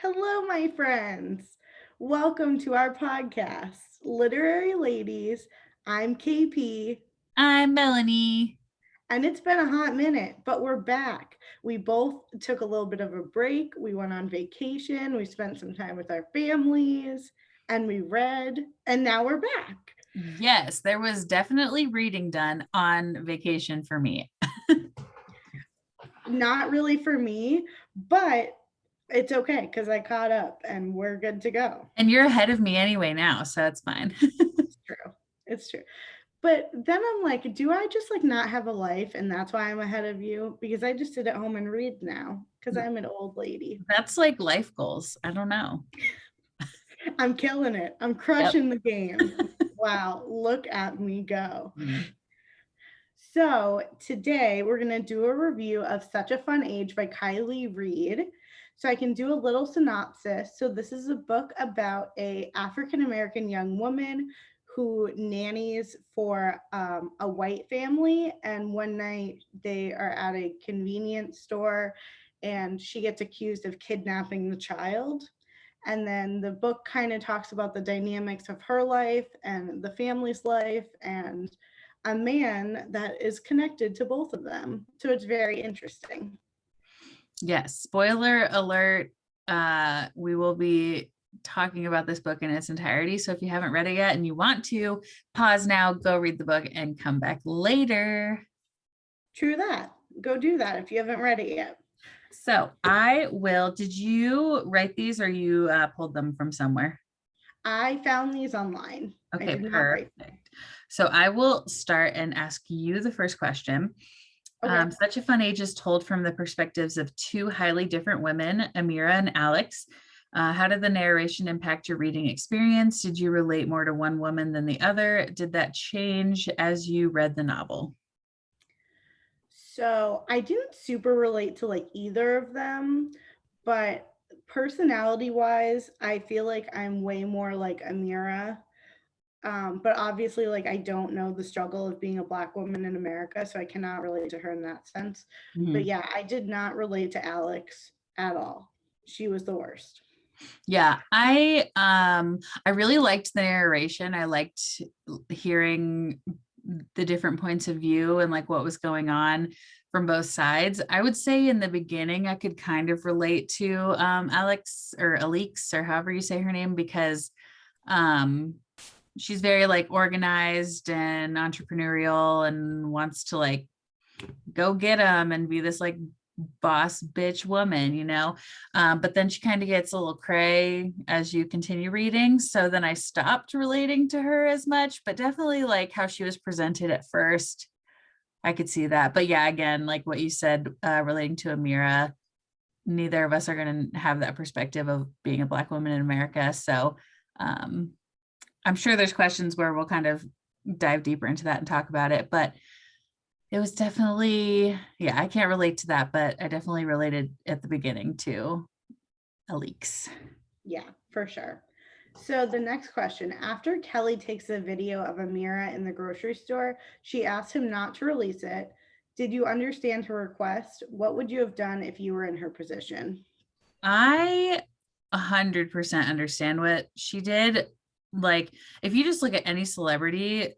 Hello, my friends. Welcome to our podcast, Literary Ladies. I'm KP, I'm Melanie. and it's been a hot minute, but we're back. We both took a little bit of a break. We went on vacation, we spent some time with our families, and we read, and now we're back. Yes, there was definitely reading done on vacation for me. Not really for me, but it's okay because I caught up and we're good to go. And you're ahead of me anyway now, so it's fine. It's true. It's true. But then I'm like, do I just like not have a life and that's why I'm ahead of you? Because I just sit at home and read now because I'm an old lady. That's like life goals. I don't know. I'm killing it. I'm Yep. crushing the game. Wow, look at me go. Mm. So today we're going to do a review of Such a Fun Age by Kiley Reid. So I can do a little synopsis. So this is a book about a African American young woman who nannies for a white family, and one night they are at a convenience store and she gets accused of kidnapping the child. And then the book kind of talks about the dynamics of her life and the family's life and a man that is connected to both of them. So it's very interesting. Yes, spoiler alert. We will be talking about this book in its entirety. So if you haven't read it yet and you want to, pause now, go read the book, and come back later. True that. Go do that if you haven't read it yet. So I will. Did you write these or you pulled them from somewhere? I found these online. I Okay, did not write them. perfect. So I will start and ask you the first question. Okay. Such a Fun Age is told from the perspectives of two highly different women, Amira and Alix. How did the narration impact your reading experience? Did you relate more to one woman than the other? Did that change as you read the novel? So I didn't super relate to like either of them, but personality wise, I feel like I'm way more like Amira. But obviously, like I don't know the struggle of being a Black woman in America, so I cannot relate to her in that sense. But Mhm. yeah, I did not relate to Alix at all. She was the worst. Yeah, I really liked the narration. I liked hearing the different points of view and like what was going on from both sides. I would say in the beginning I could kind of relate to Alex or Alix or however you say her name because um she's very like organized and entrepreneurial and wants to like go get them and be this like boss bitch woman, but then she kind of gets a little cray as you continue reading. So then I stopped relating to her as much, but definitely like how she was presented at first. I could see that. But yeah, again, like what you said, relating to Amira, neither of us are going to have that perspective of being a Black woman in America. So um, I'm sure there's questions where we'll kind of dive deeper into that and talk about it. But it was definitely, yeah, I can't relate to that, but I definitely related at the beginning to Alix. Yeah, for sure. So the next question, after Kelly takes a video of Amira in the grocery store, she asks him not to release it. Did you understand her request? What would you have done if you were in her position? I 100% understand what she did. Like, if you just look at any celebrity,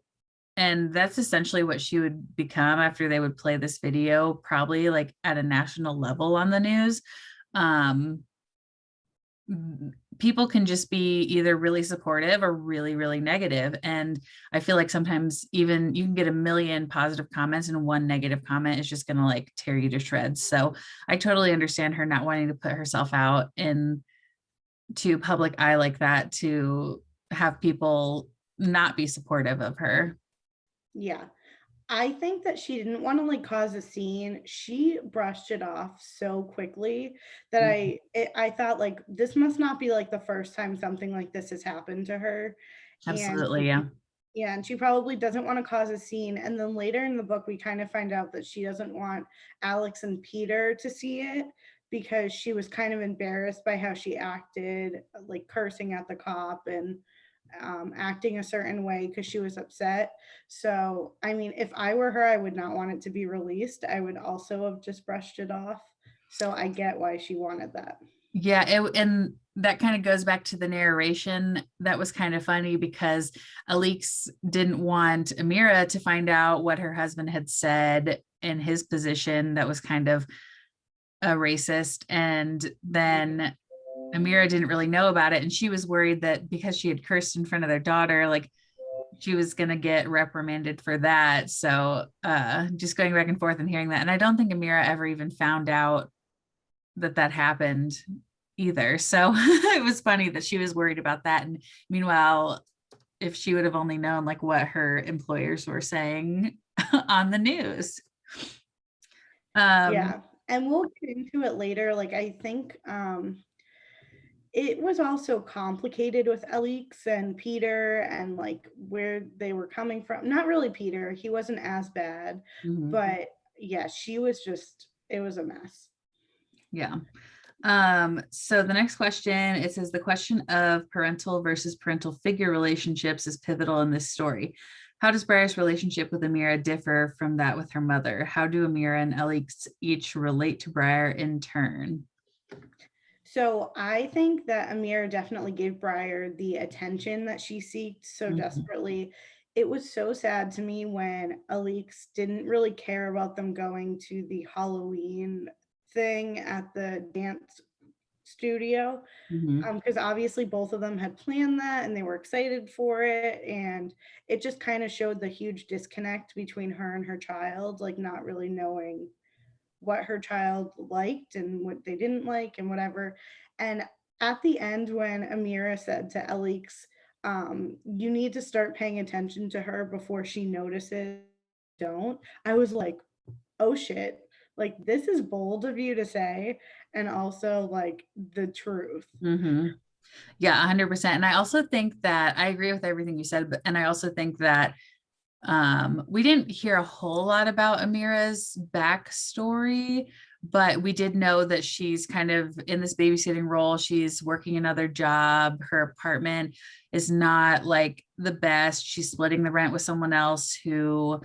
and that's essentially what she would become after they would play this video, probably like at a national level on the news. Um, People can just be either really supportive or really, really negative. And I feel like sometimes even you can get a million positive comments and one negative comment is just going to like tear you to shreds. So I totally understand her not wanting to put herself out in to public eye like that to have people not be supportive of her. Yeah. I think that she didn't want to like cause a scene. She brushed it off so quickly that I thought like this must not be like the first time something like this has happened to her. And Absolutely. Yeah. yeah, and she probably doesn't want to cause a scene. And then later in the book, we kind of find out that she doesn't want Alix and Peter to see it because she was kind of embarrassed by how she acted, like cursing at the cop and acting a certain way because she was upset. So, I mean, if I were her, I would not want it to be released. I would also have just brushed it off. So I get why she wanted that. Yeah, and that kind of goes back to the narration. That was kind of funny because Alix didn't want Amira to find out what her husband had said in his position that was kind of a racist. And then Amira didn't really know about it. And she was worried that because she had cursed in front of their daughter, like she was going to get reprimanded for that. So just going back and forth and hearing that. And I don't think Amira ever even found out that that happened either. So it was funny that she was worried about that. And meanwhile, if she would have only known like what her employers were saying on the news. Um, Yeah. And we'll get into it later. Like I think it was also complicated with Alix and Peter and like where they were coming from. Not really Peter, he wasn't as bad, mhm, but yeah, she was just it was a mess. yeah. So the next question, it says the question of parental versus parental figure relationships is pivotal in this story. How does Briar's relationship with Amira differ from that with her mother? How do Amira and Alix each relate to Briar in turn? So I think that Amira definitely gave Briar the attention that she seeked so Mhm, desperately. It was so sad to me when Alix didn't really care about them going to the Halloween thing at the dance studio, mhm, because obviously both of them had planned that and they were excited for it, and it just kind of showed the huge disconnect between her and her child, like not really knowing what her child liked and what they didn't like and whatever. And at the end, when Amira said to Alix, you need to start paying attention to her before she notices, don't, I was like, oh shit, like this is bold of you to say, and also like the truth. mhm. Yeah, 100%. And I also think that I agree with everything you said, but and I also think that we didn't hear a whole lot about Amira's backstory, but we did know that she's kind of in this babysitting role. She's working another job. Her apartment is not like the best. She's splitting the rent with someone else who,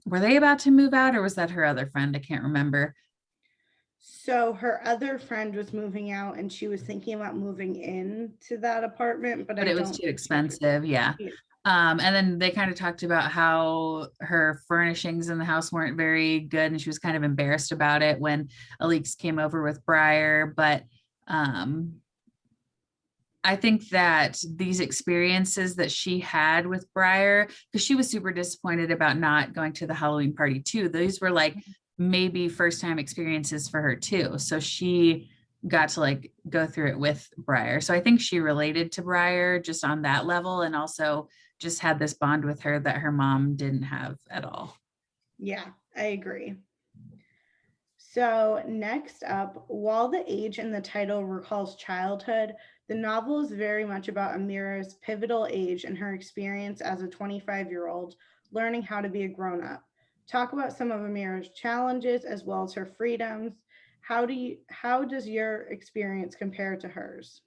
were they about to move out or was that her other friend? I can't remember. So her other friend was moving out and she was thinking about moving into that apartment, but But I it was don't too think she could. expensive. Yeah. Yeah. And then they kind of talked about how her furnishings in the house weren't very good, and she was kind of embarrassed about it when Alix came over with Briar. But um, I think that these experiences that she had with Briar, because she was super disappointed about not going to the Halloween party too. These were like maybe first time experiences for her too. So she got to like go through it with Briar. So I think she related to Briar just on that level and also just had this bond with her that her mom didn't have at all. Yeah, I agree. So, next up, while the age in the title recalls childhood, the novel is very much about Amira's pivotal age and her experience as a 25-year-old learning how to be a grown up. Talk about some of Amira's challenges as well as her freedoms. How does your experience compare to hers?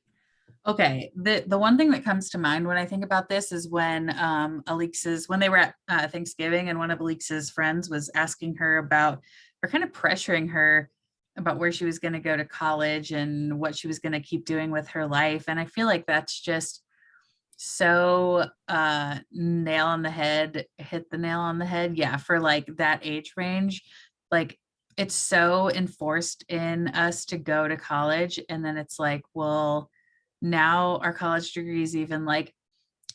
Okay, the one thing that comes to mind when I think about this is when Alix's when they were at Thanksgiving and one of Alix's friends was asking her about or kind of pressuring her about where she was going to go to college and what she was going to keep doing with her life. And I feel like that's just so nail on the head, hit the nail on the head. Yeah, for like that age range. Like it's so enforced in us to go to college and then it's like, well, now our college degree is even like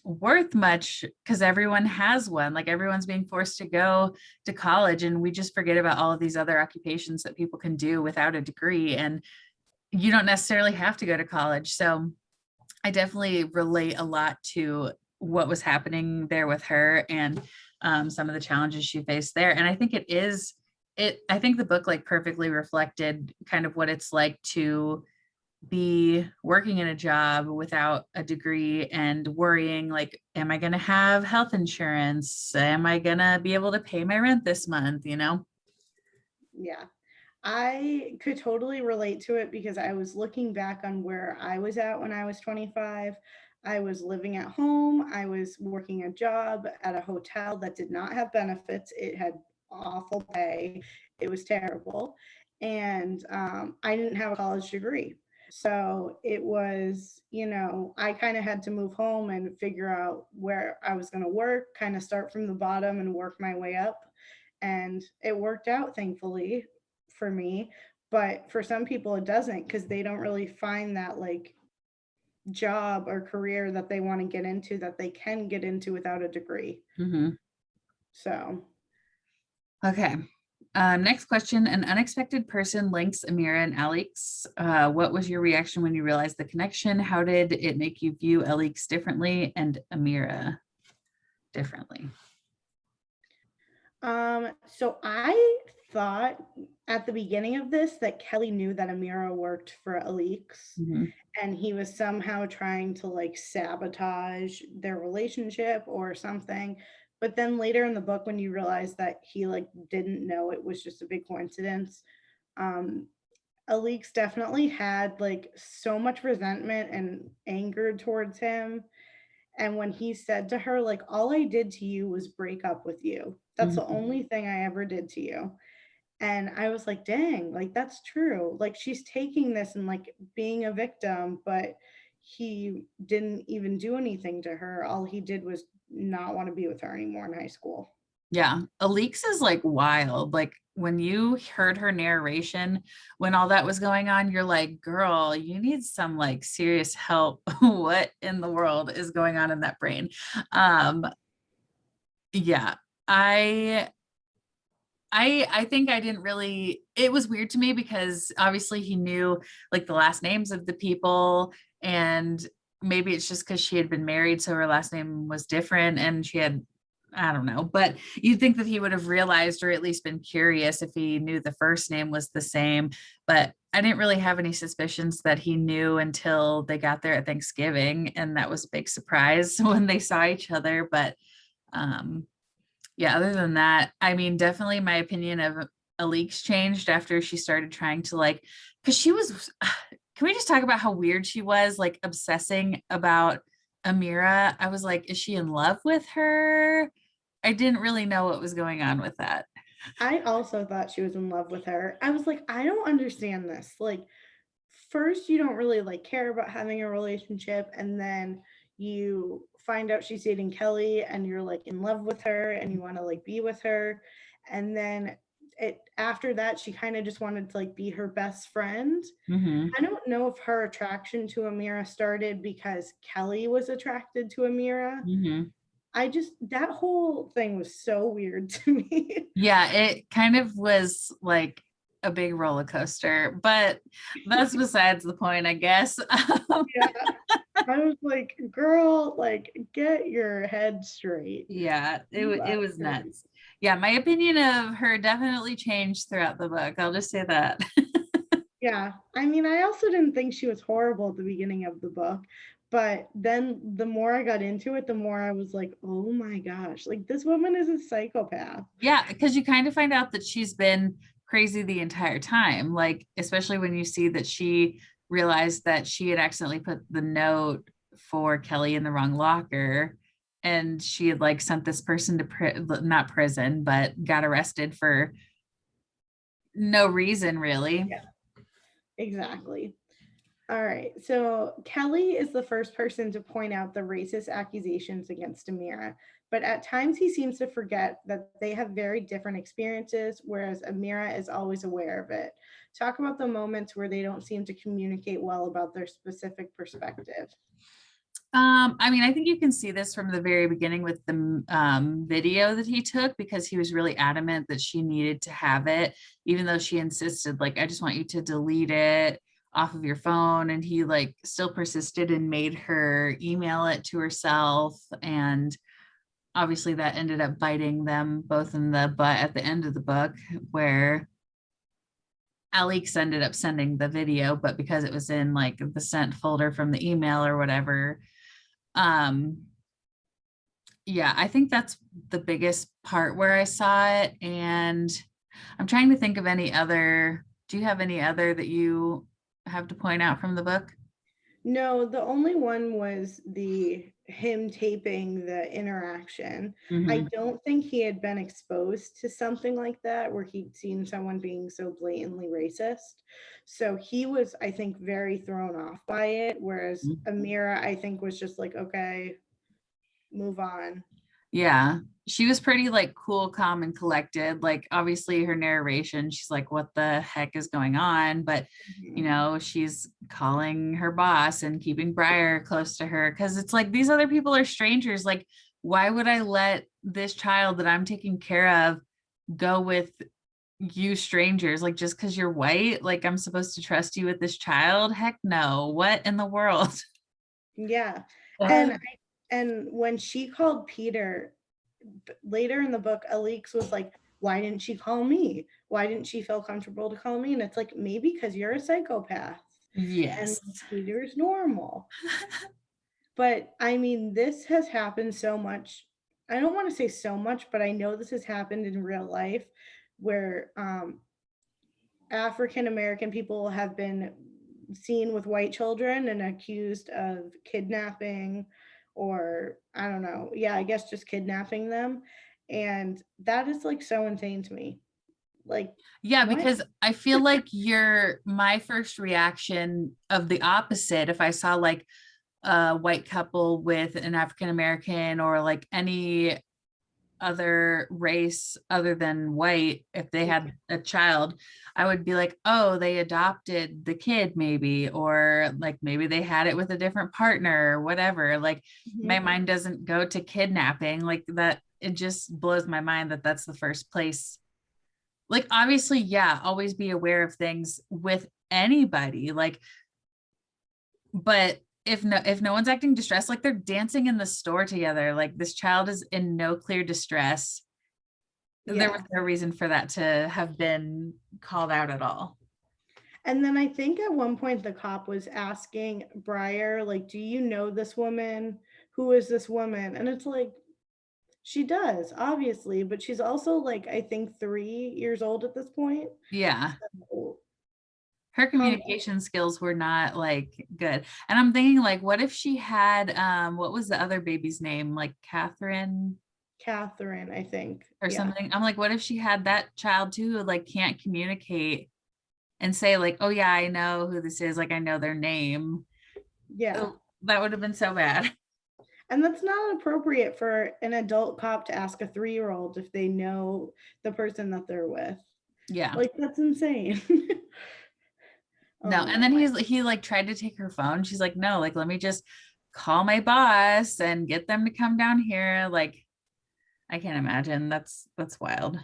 worth much because everyone has one. Like everyone's being forced to go to college, and we just forget about all of these other occupations that people can do without a degree. And you don't necessarily have to go to college. So I definitely relate a lot to what was happening there with her and some of the challenges she faced there. And I think I think the book like perfectly reflected kind of what it's like to be working in a job without a degree and worrying like, am I going to have health insurance? Am I going to be able to pay my rent this month? You know? Yeah. I could totally relate to it because I was looking back on where I was at when I was 25. I was living at home. I was working a job at a hotel that did not have benefits. It had awful pay. It was terrible. and I didn't have a college degree. So it was, I kind of had to move home and figure out where I was going to work, kind of start from the bottom and work my way up. And it worked out, thankfully, for me. But for some people, it doesn't because they don't really find that like job or career that they want to get into that they can get into without a degree. Mhm. So, Okay. Next question. An unexpected person links Amira and Alix. What was your reaction when you realized the connection? How did it make you view Alix differently and Amira differently? so I thought at the beginning of this that Kelly knew that Amira worked for Alix Mhm. and he was somehow trying to like sabotage their relationship or something. But then later in the book, when you realize that he like didn't know, it was just a big coincidence. Um, Alix definitely had like so much resentment and anger towards him. And when he said to her, like, all I did to you was break up with you. That's the Mhm. only thing I ever did to you. And I was like, dang, like that's true. Like she's taking this and like being a victim, but he didn't even do anything to her. All he did was not want to be with her anymore in high school. Yeah, Alix is like wild. Like when you heard her narration, when all that was going on, you're like, girl, you need some like serious help. What in the world is going on in that brain? Um, yeah, I I think I didn't really, it was weird to me because obviously he knew like the last names of the people, and maybe it's just because she had been married so her last name was different and she had, I don't know, but you'd think that he would have realized or at least been curious if he knew the first name was the same. But I didn't really have any suspicions that he knew until they got there at Thanksgiving, and that was a big surprise when they saw each other. But um yeah, other than that, I mean, definitely my opinion of Alix changed after she started trying to like, because she was, can we just talk about how weird she was, like obsessing about Amira? I was like, is she in love with her? I didn't really know what was going on with that. I also thought she was in love with her. I was like, I don't understand this. Like, first you don't really like care about having a relationship, and then you find out she's dating Kelly and you're like in love with her and you want to like be with her. And then it after that she kind of just wanted to like be her best friend. Hmm. I don't know if her attraction to Amira started because Kelly was attracted to Amira. Hmm. I just that whole thing was so weird to me. Yeah, it kind of was like a big roller coaster, but that's besides the point, I guess. Yeah. I was like, girl, like get your head straight. Yeah, You it are was crazy. nuts. Yeah, my opinion of her definitely changed throughout the book. I'll just say that. Yeah. I mean, I also didn't think she was horrible at the beginning of the book, but then the more I got into it, the more I was like, oh my gosh, like this woman is a psychopath. Yeah, because you kind of find out that she's been crazy the entire time. Like, especially when you see that she realized that she had accidentally put the note for Kelly in the wrong locker, and she had like sent this person to not prison, but got arrested for no reason really. Yeah, exactly. All right. So Kelly is the first person to point out the racist accusations against Amira, but at times he seems to forget that they have very different experiences, whereas Amira is always aware of it. Talk about the moments where they don't seem to communicate well about their specific perspective. I mean, I think you can see this from the very beginning with the video that he took, because he was really adamant that she needed to have it, even though she insisted, like, I just want you to delete it off of your phone. And he like still persisted and made her email it to herself. And obviously that ended up biting them both in the butt at the end of the book, where Alix ended up sending the video, but because it was in like the sent folder from the email or whatever, um yeah, I think that's the biggest part where I saw it. And I'm trying to think of any other, do you have any other that you have to point out from the book? No, the only one was the him taping the interaction. I Mhm. don't think he had been exposed to something like that where he'd seen someone being so blatantly racist. So he was, I think, very thrown off by it. Whereas Amira, I think, was just like, okay, move on. Yeah. She was pretty like cool, calm, and collected. Like obviously her narration, she's like, what the heck is going on? But you Mhm. know, she's calling her boss and keeping Briar close to her because it's like these other people are strangers. Like, why would I let this child that I'm taking care of go with you strangers? Like just because you're white, like I'm supposed to trust you with this child? Heck no. What in the world? Yeah. And Uh, and when she called Peter later in the book, Alix was like, why didn't she call me? Why didn't she feel comfortable to call me? And it's like, maybe because you're a psychopath and yes. Peter's normal. But I mean, this has happened so much. I don't want to say so much, but I know this has happened in real life where African American people have been seen with white children and accused of kidnapping, or I don't know. Yeah, I guess just kidnapping them. And that is like so insane to me. Like, Yeah, what? because I feel like you're my first reaction of the opposite. If I saw like a white couple with an African American or like any other race other than white, if they had a child, I would be like, oh, they adopted the kid, maybe, or like maybe they had it with a different partner or whatever. Like my Mhm. mind doesn't go to kidnapping like that. It just blows my mind that that's the first place. Like obviously, yeah, always be aware of things with anybody, like, but if no one's acting distressed, like they're dancing in the store together, like this child is in no clear distress, there was Yeah. no reason for that to have been called out at all. And then I think at one point the cop was asking Briar, like, do you know this woman? Who is this woman? And it's like, she does, obviously, but she's also like, I think 3 years old at this point. Yeah, So, her come communication skills were not like good. And I'm thinking like, what if she had what was the other baby's name, like Catherine Catherine, I think. or Yeah. something? I'm like, what if she had that child too, who like can't communicate and say like, oh yeah, I know who this is, like I know their name. Yeah. Oh, that would have been so bad. And that's not appropriate for an adult cop to ask a 3-year-old if they know the person that they're with. Yeah. Like, that's insane. No. Oh And then no. he like tried to take her phone. She's like, no, like let me just call my boss and get them to come down here. Like, I can't imagine. That's wild.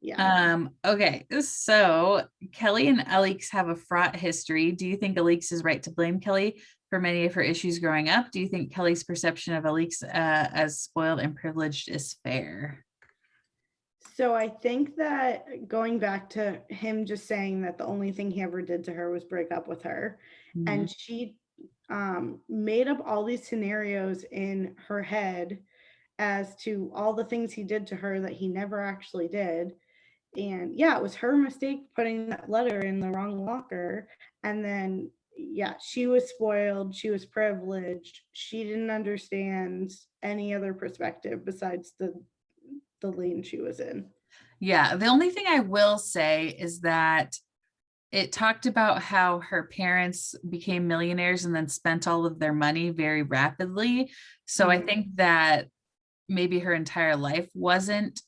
Yeah. Okay. So Kelly and Alix have a fraught history. Do you think Alix is right to blame Kelly for many of her issues growing up? Do you think Kelly's perception of Alix as spoiled and privileged is fair? So I think that going back to him just saying that the only thing he ever did to her was break up with her, Mhm. and she made up all these scenarios in her head as to all the things he did to her that he never actually did. And yeah, it was her mistake putting that letter in the wrong locker. And then, yeah, she was spoiled. She was privileged. She didn't understand any other perspective besides the lane she was in. Yeah. The only thing I will say is that it talked about how her parents became millionaires and then spent all of their money very rapidly. So I Mhm. think that maybe her entire life wasn't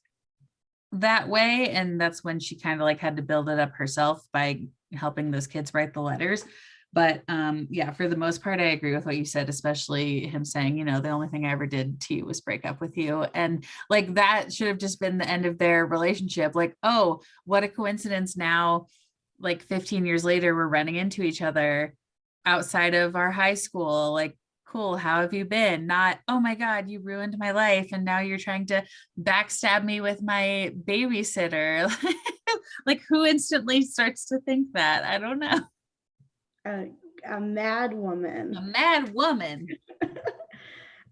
that way. And that's when she kind of like had to build it up herself by helping those kids write the letters. But yeah, for the most part, I agree with what you said, especially him saying, you know, the only thing I ever did to you was break up with you. And like that should have just been the end of their relationship. Like, oh, what a coincidence now, like 15 years later, we're running into each other outside of our high school. Like, cool, how have you been? Not, oh my God, you ruined my life. And now you're trying to backstab me with my babysitter. Like, who instantly starts to think that? I don't know. a, a mad A woman. mad woman.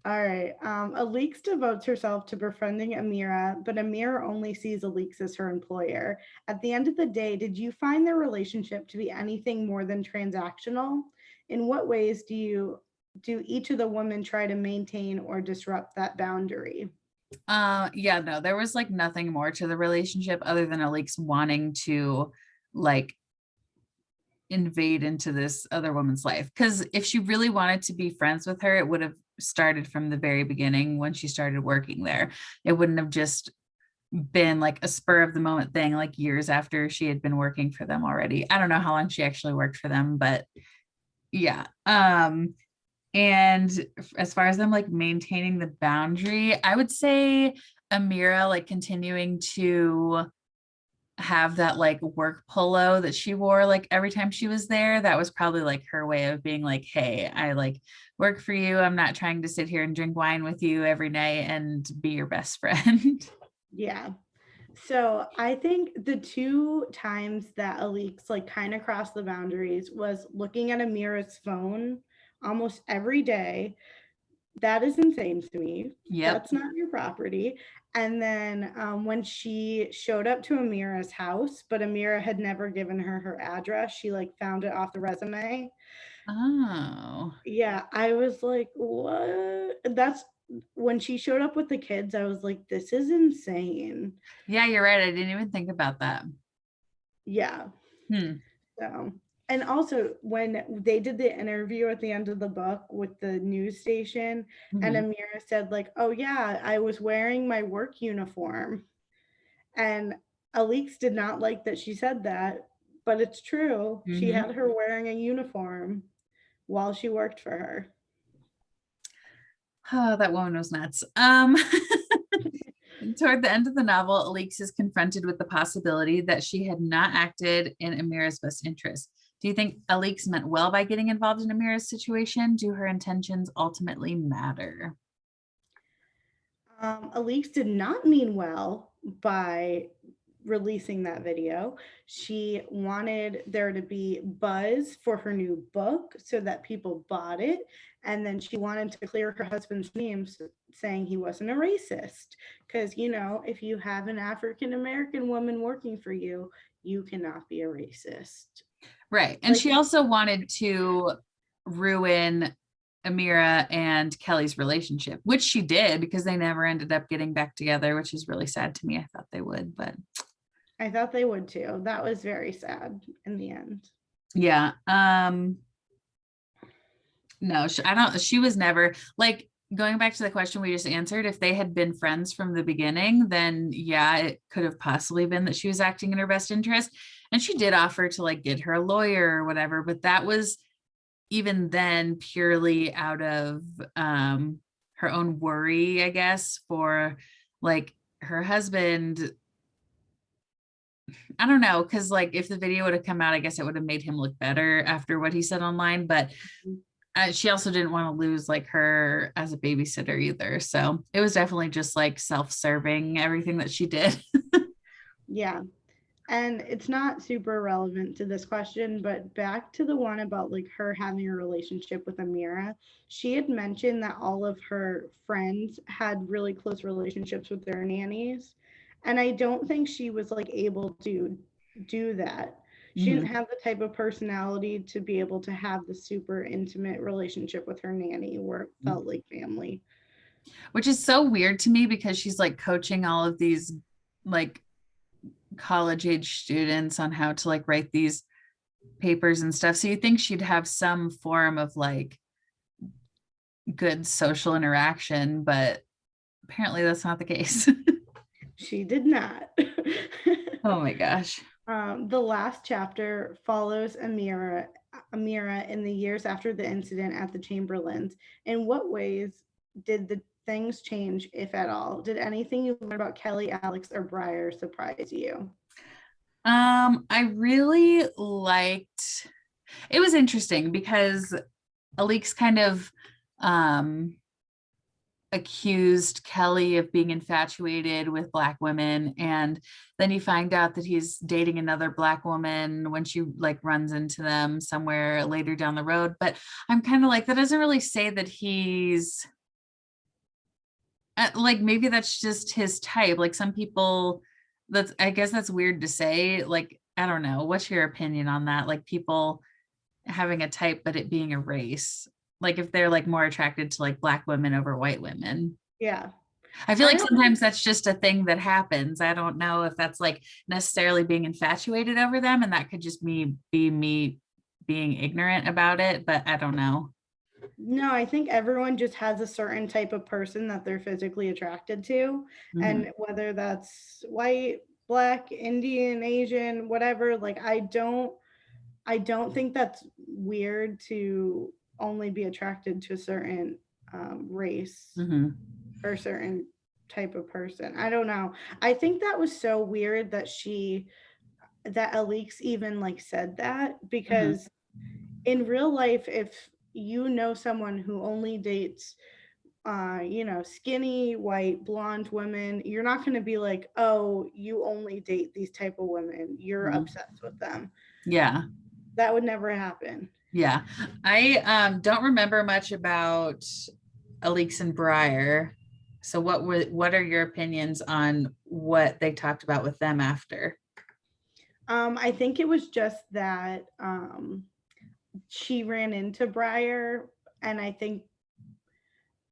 All right. Alix devotes herself to befriending Amira, but Amira only sees Alix as her employer. At the end of the day, did you find their relationship to be anything more than transactional? In what ways do you do each of the women try to maintain or disrupt that boundary? Yeah, no, there was like nothing more to the relationship other than Alix wanting to like invade into this other woman's life. Because if she really wanted to be friends with her, it would have started from the very beginning when she started working there. It wouldn't have just been like a spur of the moment thing, like years after she had been working for them already. I don't know how long she actually worked for them, but yeah. And as far as them like maintaining the boundary, I would say Amira like continuing to have that like work polo that she wore like every time she was there. That was probably like her way of being like, hey, I like work for you. I'm not trying to sit here and drink wine with you every night and be your best friend. Yeah. So I think the two times that Alix like kind of crossed the boundaries was looking at Amira's phone almost every day. That is insane to me. Yep. That's not your property. And then when she showed up to Amira's house, but Amira had never given her her address, she like found it off the resume. Oh. Yeah, I was like, what? That's when she showed up with the kids, I was like, this is insane. Yeah, you're right. I didn't even think about that. Yeah. Hmm. So, and also when they did the interview at the end of the book with the news station, and Mhm. Amira said, like, oh, yeah, I was wearing my work uniform. And Alix did not like that she said that, but it's true. She Mhm. had her wearing a uniform while she worked for her. Oh, that woman was nuts. Toward the end of the novel, Alix is confronted with the possibility that she had not acted in Amira's best interest. Do you think Alix meant well by getting involved in Amira's situation? Do her intentions ultimately matter? Alix did not mean well by releasing that video. She wanted there to be buzz for her new book so that people bought it. And then she wanted to clear her husband's name, saying he wasn't a racist. Because, you know, if you have an African American woman working for you, you cannot be a racist. Right. And Like, she also wanted to ruin Amira and Kelly's relationship, which she did because they never ended up getting back together, which is really sad to me. I thought they would, but I thought they would too. That was very sad in the end. yeah. No, I don't, she was never like going back to the question we just answered. If they had been friends from the beginning, then yeah, it could have possibly been that she was acting in her best interest. And she did offer to like get her a lawyer or whatever, but that was even then purely out of her own worry, I guess, for like her husband. I don't know, because like if the video would have come out, I guess it would have made him look better after what he said online. But she also didn't want to lose like her as a babysitter either. So it was definitely just like self-serving everything that she did. Yeah. And it's not super relevant to this question, but back to the one about like her having a relationship with Amira, she had mentioned that all of her friends had really close relationships with their nannies. And I don't think she was like able to do that. She didn't Mhm. have the type of personality to be able to have the super intimate relationship with her nanny where it felt like family. Which is so weird to me because she's like coaching all of these like college age students on how to like write these papers and stuff. So you think she'd have some form of like good social interaction, but apparently that's not the case. She did not. Oh my gosh. The last chapter follows Amira in the years after the incident at the Chamberlains. In what ways did the things change, if at all? Did anything you learned about Kelly, Alix, or Briar surprise you? I really liked it was interesting because Alix kind of um accused Kelly of being infatuated with Black women. And then you find out that he's dating another Black woman when she like runs into them somewhere later down the road. But I'm kind of like, that doesn't really say that he's like, maybe that's just his type. Like some people, that's, I guess that's weird to say. Like, I don't know. What's your opinion on that? Like people having a type, but it being a race. like if they're like more attracted to like Black women over white women. Yeah. I feel I like don't sometimes that's just a thing that happens. I don't know if that's like necessarily being infatuated over them, and that could just be me being ignorant about it, but I don't know. No, I think everyone just has a certain type of person that they're physically attracted to. Mhm. And whether that's white, black, Indian, Asian, whatever, like I don't think that's weird to only be attracted to a certain race Mhm. or a certain type of person. I don't know. I think that was so weird that Alix even like said that, Mhm. because in real life, if you know someone who only dates skinny, white, blonde women, you're not going to be like, oh, you only date these type of women. You're Mhm. obsessed with them. Yeah. That would never happen. Yeah. I don't remember much about Alix and Briar. So what are your opinions on what they talked about with them after? I think it was just that she ran into Briar, and I think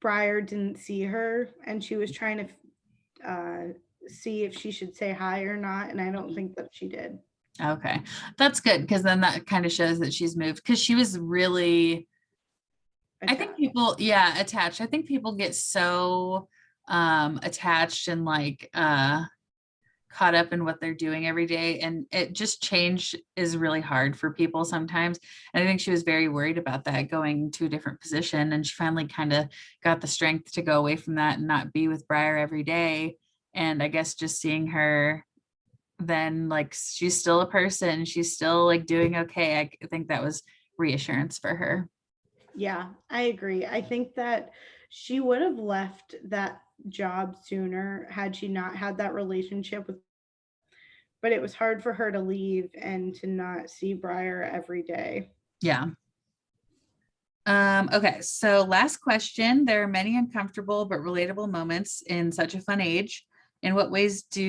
Briar didn't see her, and she was trying to see if she should say hi or not, and I don't think that she did. Okay. That's good because then that kind of shows that she's moved because she was really I think Attached. people, yeah, attached. I think people get so attached and like caught up in what they're doing every day, and it just change is really hard for people sometimes. And I think she was very worried about that going to a different position, and she finally kind of got the strength to go away from that and not be with Briar every day. And I guess just seeing her then, like, she's still a person, she's still like doing okay. I think that was reassurance for her. Yeah, I agree. I think that she would have left that job sooner had she not had that relationship with, but it was hard for her to leave and to not see Briar every day. Yeah. Okay, so last question. There are many uncomfortable but relatable moments in such a fun age. In what ways did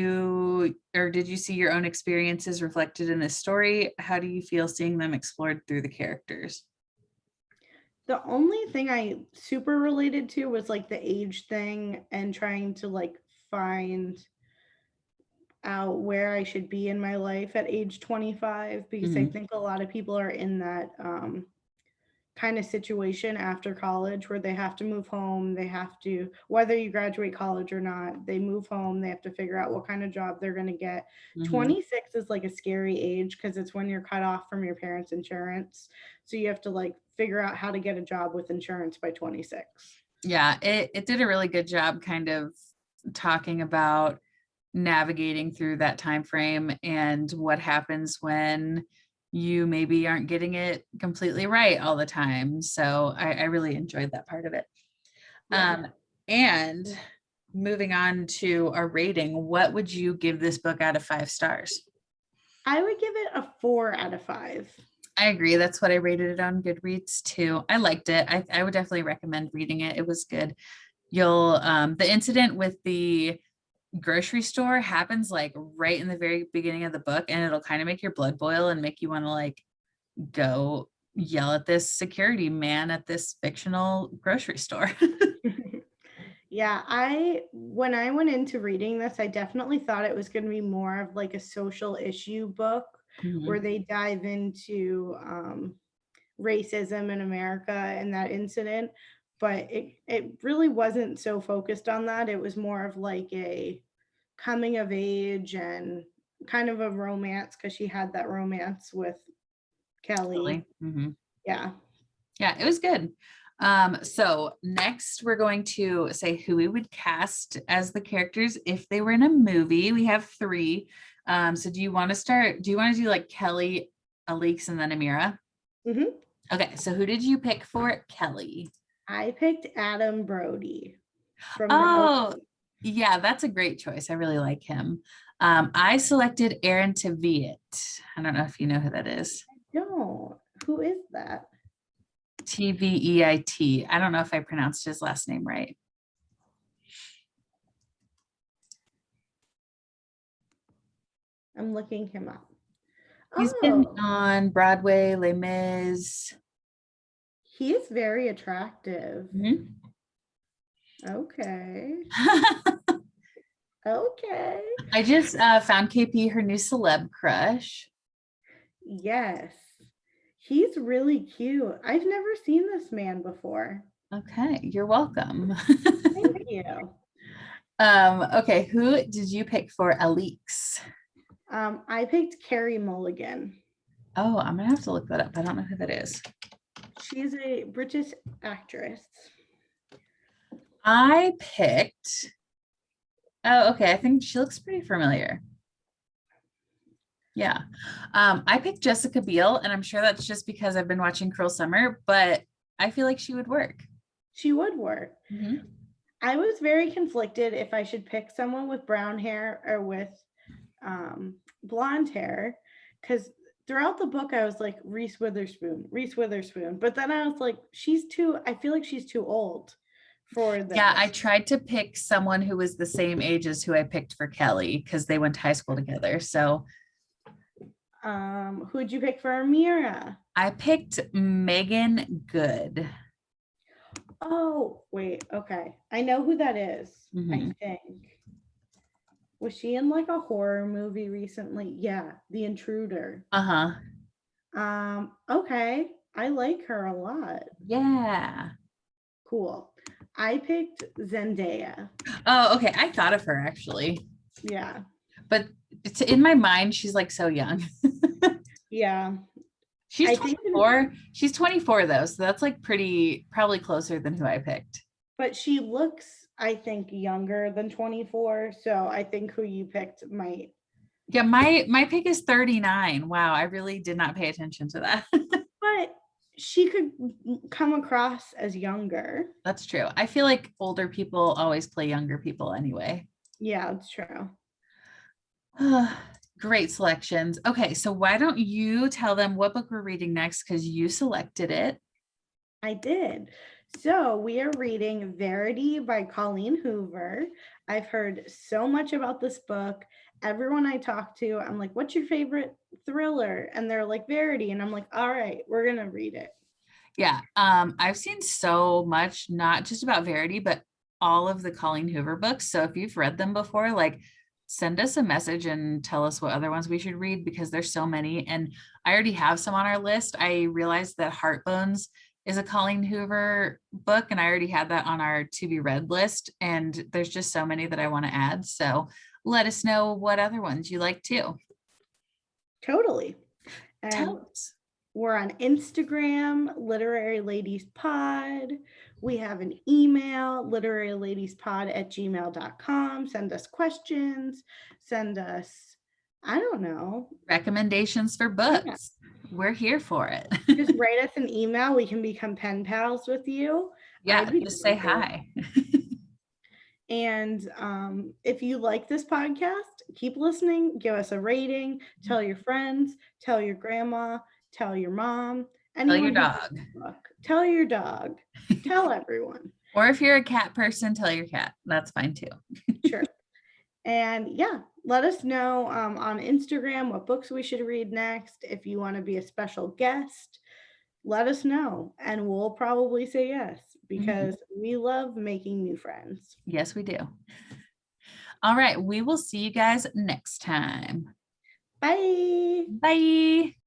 you see your own experiences reflected in this story? How do you feel seeing them explored through the characters? The only thing I super related to was like the age thing and trying to like find out where I should be in my life at age 25, because I Mhm. think a lot of people are in that kind of situation after college where they have to move home. They have to, whether you graduate college or not, they move home. They have to figure out what kind of job they're going to get. Mhm. 26 is like a scary age because it's when you're cut off from your parents' insurance. So you have to like figure out how to get a job with insurance by 26. Yeah, it did a really good job kind of talking about navigating through that time frame and what happens when you maybe aren't getting it completely right all the time. So I really enjoyed that part of it. Yeah. Um, and moving on to a rating, what would you give this book out of 5 stars? I would give it a 4 out of 5. I agree. That's what I rated it on Goodreads too. I liked it. I would definitely recommend reading it. It was good. The incident with the grocery store happens like right in the very beginning of the book, and it'll kind of make your blood boil and make you want to like go yell at this security man at this fictional grocery store. Yeah, I when I went into reading this, I definitely thought it was going to be more of like a social issue book where Mhm. they dive into racism in America and that incident, but it really wasn't so focused on that. It was more of like a coming of age and kind of a romance because she had that romance with Kelly. Really? Mhm. Yeah. Yeah, it was good. So next we're going to say who we would cast as the characters if they were in a movie. We have three. So do you want to start? Do you want to do like Kelly, Alix, and then Amira? Hmm. Okay, so who did you pick for Kelly? I picked Adam Brody from the Oh, OC. yeah, that's a great choice. I really like him. I selected Aaron Tveit. I don't know if you know who that is. No, who is that? Tveit. I don't know if I pronounced his last name right. I'm looking him up. He's been Oh, on Broadway, Les Mis. He is very attractive. Mhm. Okay. Okay. I just found KP her new celeb crush. Yes. He's really cute. I've never seen this man before. Okay, you're welcome. Thank you. Okay, who did you pick for Alix? I picked Carrie Mulligan. Oh, I'm gonna have to look that up. I don't know who that is. She's a British actress. I picked. Oh, okay. I think she looks pretty familiar. Yeah. I picked Jessica Biel, and I'm sure that's just because I've been watching Cruel Summer, but I feel like she would work. She would work. Mhm. I was very conflicted if I should pick someone with brown hair or with blonde hair, because throughout the book I was like Reese Witherspoon, but then I was like, I feel like she's too old for Yeah, I this. tried to pick someone who was the same age as who I picked for Kelly because they went to high school together. So Who'd you pick for Amira? I picked Megan Good. Oh, wait, okay. I know who that is, I Mhm. think. Was she in like a horror movie recently? Yeah, The Intruder. Uh-huh. Okay. I like her a lot. Yeah. Cool. I picked Zendaya. Oh, okay. I thought of her actually, Yeah. but it's in my mind, she's like so young. Yeah. She's I think, 24. She's 24 though, so that's like probably closer than who I picked. but she looks, I think, younger than 24. So I think who you picked might. Yeah, my pick is 39. Wow, I really did not pay attention to that. But she could come across as younger. That's true. I feel like older people always play younger people anyway. Yeah, it's true. Great selections. Okay, so why don't you tell them what book we're reading next because you selected it. I did. So we are reading Verity by Colleen Hoover. I've heard so much about this book. Everyone I talk to, I'm like, what's your favorite thriller? And they're like, Verity. And I'm like, all right, we're going to read it. Yeah, I've seen so much, not just about Verity, but all of the Colleen Hoover books. So if you've read them before, like send us a message and tell us what other ones we should read because there's so many. And I already have some on our list. I realized that Heartbones is a Colleen Hoover book, and I already had that on our to be read list. And there's just so many that I want to add. So let us know what other ones you like too. Totally. And Tell us. we're on Instagram, Literary Ladies Pod. We have an email, literaryladiespod@gmail.com. Send us questions. Send us, I don't know. Recommendations for Yeah. books. We're here for it. Just write us an email. We can become pen pals with you. Yeah, just say hi. And if you like this podcast, keep listening, give us a rating, tell your friends, tell your grandma, tell your mom, Tell your anyone who reads dog. the book. Tell your dog, tell everyone. Or if you're a cat person, tell your cat. That's fine too. Sure. And yeah, let us know on Instagram what books we should read next. If you want to be a special guest, let us know and we'll probably say yes because we love making new friends. Yes, we do. All right. We will see you guys next time. Bye. Bye.